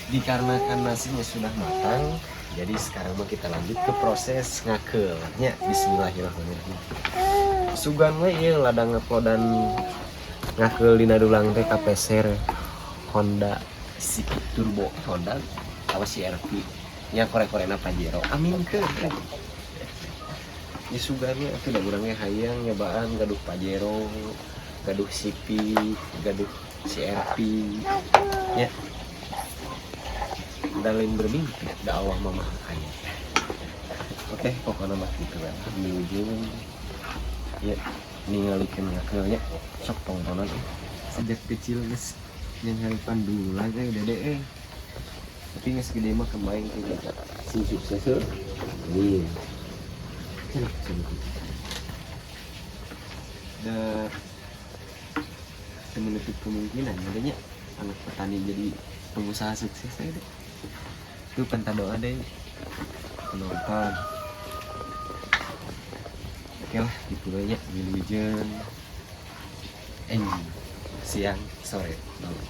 Dikarenakan nasinya sudah matang, jadi sekarang mah kita lanjut ke proses ngakelnya. Bismillahirrahmanirrahim. Sugan we ieu ladang ngaplodan ngakel dina dulang teh kapeser Honda Civic Turbo Honda awas CRV nya korek-korena Pajero amin ke ya sugannya itu udah urangnya hayang nyobaan gaduh Pajero gaduh Civic gaduh CRV ya dalam bermimpi da Allah mama kaya oke pokoknya mah gitu kan di ujung ya ningalikeun ngakelnya sok tontonan sejak kecil guys yang harapan dulu lagi dede tapi nggak segede mah kemain kayak si sukses ini enak dan menutup kemungkinan adanya anak petani jadi pengusaha sukses aja deh itu pentah doa deh penonton oke lah gitu aja wilujeng siang sore malam